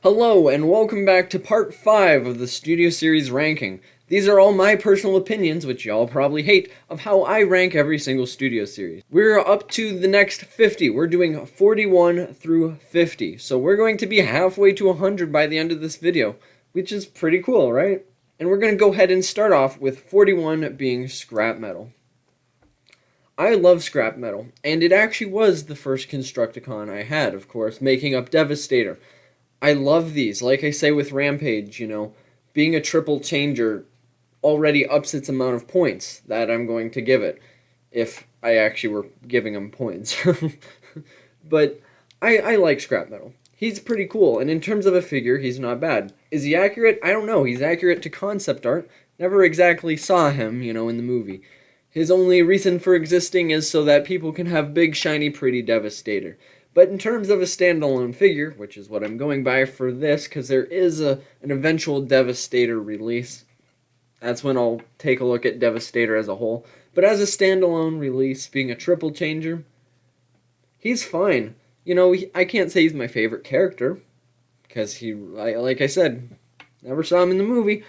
Hello, and welcome back to part 5 of the Studio Series ranking. These are all my personal opinions, which y'all probably hate, of how I rank every single Studio Series. We're up to the next 50. We're doing 41 through 50. So we're going to be halfway to 100 by the end of this video, which is pretty cool, right? And we're going to go ahead and start off with 41 being Scrapmetal. I love Scrapmetal, and it actually was the first Constructicon I had, of course, making up Devastator. I love these. Like I say with Rampage, being a triple changer already ups its amount of points that I'm going to give it, if I actually were giving him points. But I like Scrapmetal. He's pretty cool, and in terms of a figure, he's not bad. Is he accurate? I don't know. He's accurate to concept art. Never exactly saw him, in the movie. His only reason for existing is so that people can have big, shiny, pretty Devastator. But in terms of a standalone figure, which is what I'm going by for this, because there is an eventual Devastator release. That's when I'll take a look at Devastator as a whole. But as a standalone release, being a triple changer, he's fine. I can't say he's my favorite character, because like I said, never saw him in the movie,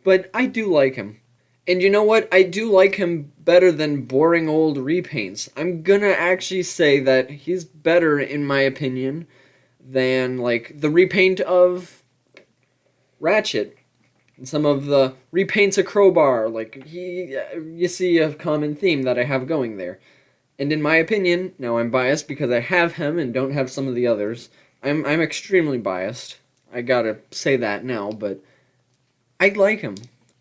but I do like him. And you know what? I do like him better than boring old repaints. I'm gonna actually say that he's better, in my opinion, than, the repaint of Ratchet. And some of the repaints of Crowbar. You see a common theme that I have going there. And in my opinion, now I'm biased because I have him and don't have some of the others. I'm extremely biased. I gotta say that now, but I like him.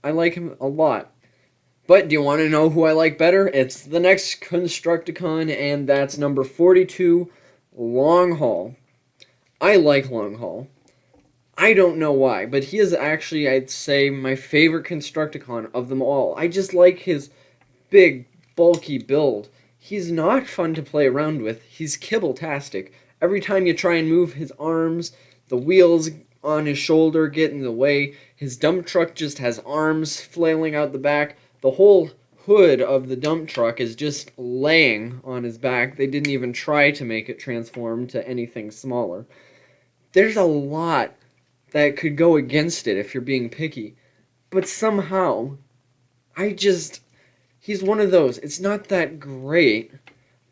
I like him a lot. But do you want to know who I like better? It's the next Constructicon, and that's number 42, Longhaul. I like Longhaul. I don't know why, but he is actually, I'd say, my favorite Constructicon of them all. I just like his big, bulky build. He's not fun to play around with. He's kibble-tastic. Every time you try and move his arms, the wheels on his shoulder get in the way. His dump truck just has arms flailing out the back. The whole hood of the dump truck is just laying on his back. They didn't even try to make it transform to anything smaller. There's a lot that could go against it if you're being picky. But somehow, he's one of those. It's not that great,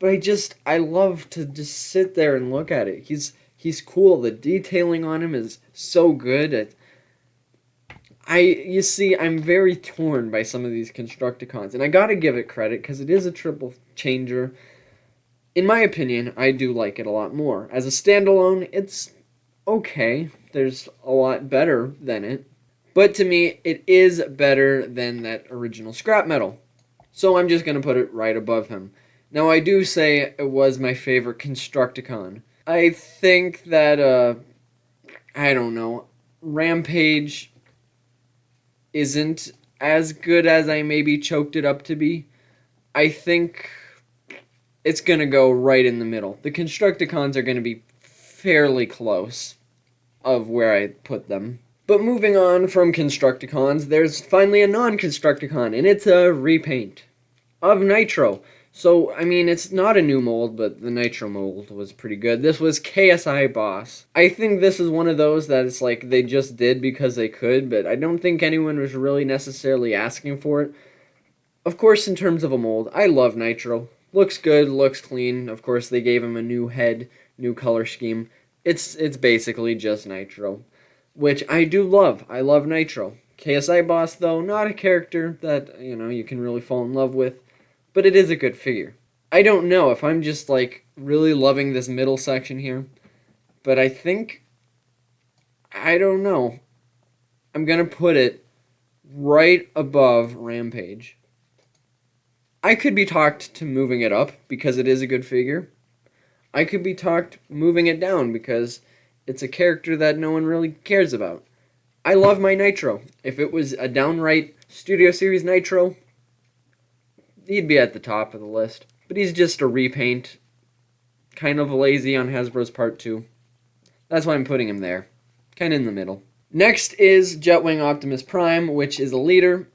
but I love to just sit there and look at it. He's cool. The detailing on him is so good. You see, I'm very torn by some of these Constructicons, and I gotta give it credit, because it is a triple changer. In my opinion, I do like it a lot more. As a standalone, it's okay. There's a lot better than it. But to me, it is better than that original Scrapmetal. So I'm just gonna put it right above him. Now, I do say it was my favorite Constructicon. I think that, I don't know, Rampage isn't as good as I maybe choked it up to be. I think it's going to go right in the middle. The Constructicons are going to be fairly close of where I put them. But moving on from Constructicons, there's finally a non-Constructicon, and it's a repaint of Nitro. So, it's not a new mold, but the Nitro mold was pretty good. This was KSI Boss. I think this is one of those that it's like they just did because they could, but I don't think anyone was really necessarily asking for it. Of course, in terms of a mold, I love Nitro. Looks good, looks clean. Of course, they gave him a new head, new color scheme. It's basically just Nitro, which I do love. I love Nitro. KSI Boss, though, not a character that, you can really fall in love with. But it is a good figure. I don't know if I'm just, really loving this middle section here. But I don't know. I'm going to put it right above Rampage. I could be talked to moving it up because it is a good figure. I could be talked moving it down because it's a character that no one really cares about. I love my Nitro. If it was a downright Studio Series Nitro, he'd be at the top of the list. But he's just a repaint. Kind of lazy on Hasbro's part too. That's why I'm putting him there. Kind of in the middle. Next is Jetwing Optimus Prime, which is a leader.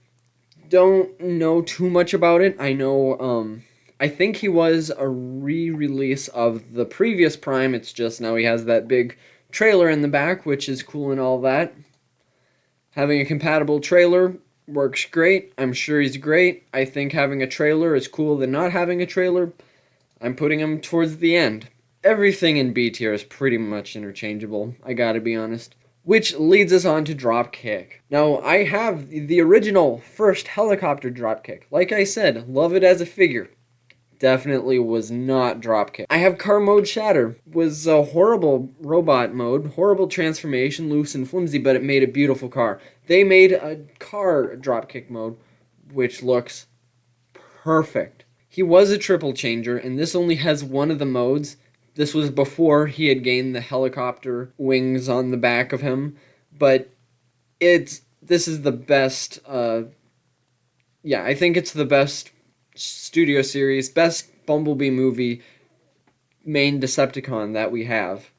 Don't know too much about it. I know, I think he was a re-release of the previous Prime. It's just now he has that big trailer in the back, which is cool and all that. Having a compatible trailer works great. I'm sure he's great. I think having a trailer is cooler than not having a trailer. I'm putting him towards the end. Everything in B tier is pretty much interchangeable, I gotta be honest. Which leads us on to Dropkick. Now, I have the original first helicopter Dropkick. Like I said, love it as a figure. Definitely was not Dropkick. I have car mode Shatter. Was a horrible robot mode, horrible transformation, loose and flimsy, but it made a beautiful car. They made a car Dropkick mode, which looks perfect. He was a triple changer, and this only has one of the modes. This was before he had gained the helicopter wings on the back of him, but this is the best, yeah, I think it's the best Studio Series, best Bumblebee movie main Decepticon that we have.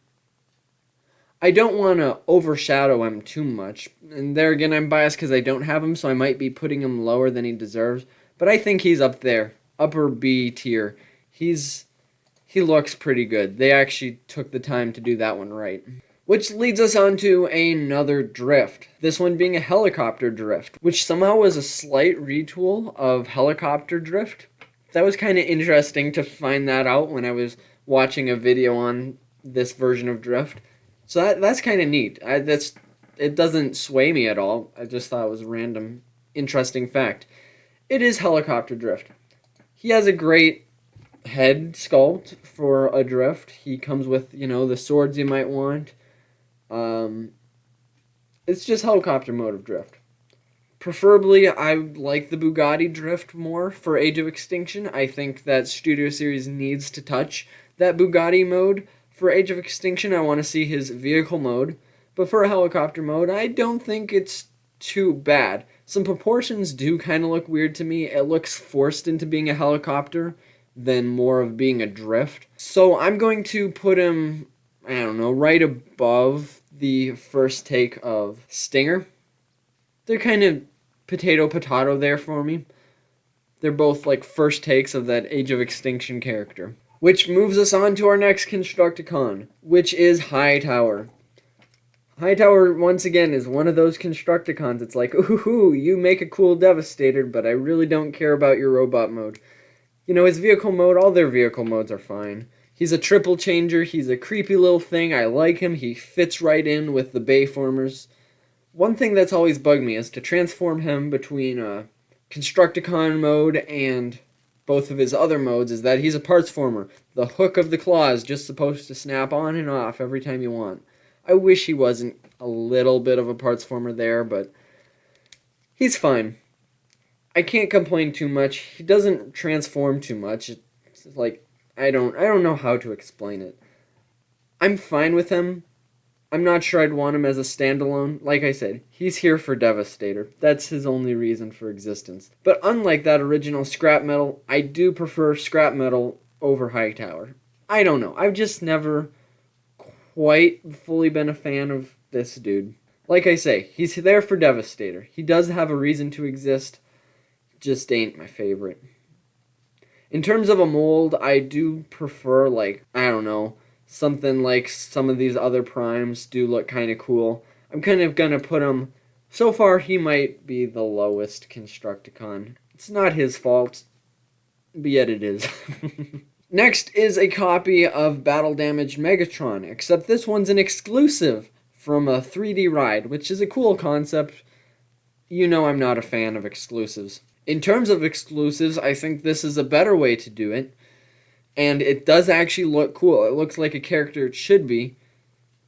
I don't want to overshadow him too much, and there again I'm biased because I don't have him, so I might be putting him lower than he deserves, but I think he's up there, upper B tier. He looks pretty good. They actually took the time to do that one right. Which leads us on to another drift. This one being a helicopter drift, which somehow was a slight retool of helicopter drift. That was kind of interesting to find that out when I was watching a video on this version of drift. So that's kind of neat. It doesn't sway me at all. I just thought it was a random, interesting fact. It is helicopter drift. He has a great head sculpt for a drift. He comes with, the swords you might want. It's just helicopter mode of drift. Preferably, I like the Bugatti drift more for Age of Extinction. I think that Studio Series needs to touch that Bugatti mode. For Age of Extinction, I want to see his vehicle mode. But for a helicopter mode, I don't think it's too bad. Some proportions do kind of look weird to me. It looks forced into being a helicopter than more of being a drift. So I'm going to put him, I don't know, right above the first take of Stinger. They're kind of potato there for me. They're both like first takes of that Age of Extinction character. Which moves us on to our next Constructicon, which is Hightower. Hightower, once again, is one of those Constructicons. It's like, ooh, you make a cool Devastator, but I really don't care about your robot mode. His vehicle mode, all their vehicle modes are fine. He's a triple changer. He's a creepy little thing. I like him. He fits right in with the Bayformers. One thing that's always bugged me is to transform him between Constructicon mode and both of his other modes is that he's a parts former. The hook of the claw is just supposed to snap on and off every time you want. I wish he wasn't a little bit of a parts former there, but he's fine. I can't complain too much. He doesn't transform too much. It's like I don't know how to explain it. I'm fine with him. I'm not sure I'd want him as a standalone. Like I said, he's here for Devastator. That's his only reason for existence. But unlike that original Scrapmetal, I do prefer Scrapmetal over Hightower. I don't know. I've just never quite fully been a fan of this dude. Like I say, he's there for Devastator. He does have a reason to exist. Just ain't my favorite. In terms of a mold, I do prefer, something like some of these other primes do look kind of cool. I'm kind of going to put him, so far he might be the lowest Constructicon. It's not his fault, but yet it is. Next is a copy of Battle Damaged Megatron, except this one's an exclusive from a 3D ride, which is a cool concept. I'm not a fan of exclusives. In terms of exclusives, I think this is a better way to do it. And it does actually look cool. It looks like a character it should be.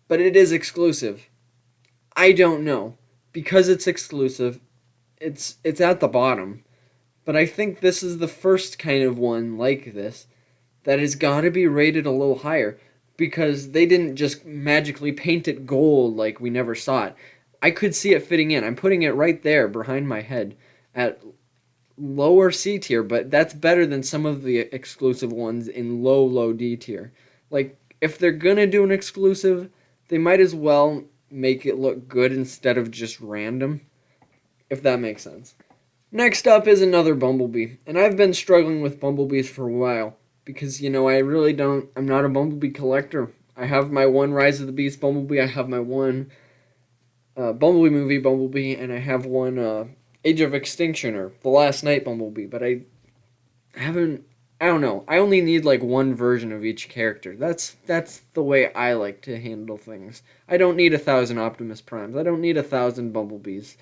But it is exclusive. I don't know. Because it's exclusive, it's at the bottom. But I think this is the first kind of one like this that has got to be rated a little higher. Because they didn't just magically paint it gold like we never saw it. I could see it fitting in. I'm putting it right there behind my head at lower C tier, but that's better than some of the exclusive ones in low D tier. Like, if they're gonna do an exclusive, they might as well make it look good instead of just random, if that makes sense. Next up is another Bumblebee, and I've been struggling with Bumblebees for a while, because, I'm not a Bumblebee collector. I have my one Rise of the Beast Bumblebee, I have my one Bumblebee movie Bumblebee, and I have one Age of Extinction or The Last Night Bumblebee, but I don't know. I only need like one version of each character. That's the way I like to handle things. I don't need 1,000 Optimus Primes. I don't need 1,000 Bumblebees.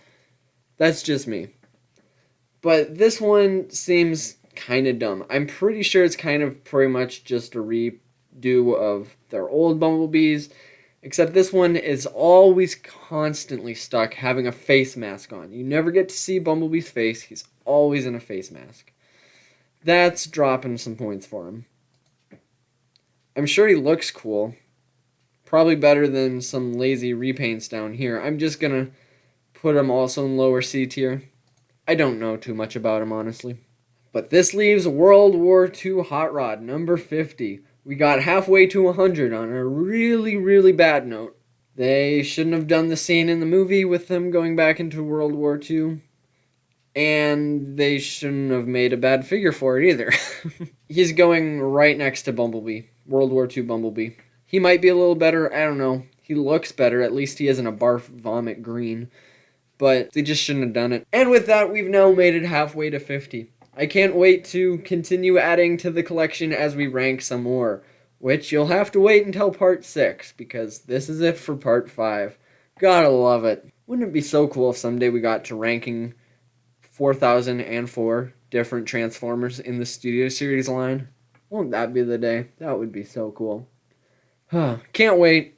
That's just me. But this one seems kind of dumb. I'm pretty sure it's kind of pretty much just a redo of their old Bumblebees, except this one is always constantly stuck having a face mask on. You never get to see Bumblebee's face. He's always in a face mask. That's dropping some points for him. I'm sure he looks cool. Probably better than some lazy repaints down here. I'm just gonna put him also in lower C tier. I don't know too much about him, honestly. But this leaves World War II Hot Rod, number 50. We got halfway to 100 on a really, really bad note. They shouldn't have done the scene in the movie with them going back into World War II. And they shouldn't have made a bad figure for it either. He's going right next to Bumblebee, World War II Bumblebee. He might be a little better, I don't know. He looks better, at least he isn't a barf vomit green. But they just shouldn't have done it. And with that, we've now made it halfway to 50. I can't wait to continue adding to the collection as we rank some more, which you'll have to wait until part 6, because this is it for part 5. Gotta love it. Wouldn't it be so cool if someday we got to ranking 4,004 different Transformers in the Studio Series line? Won't that be the day? That would be so cool. Can't wait.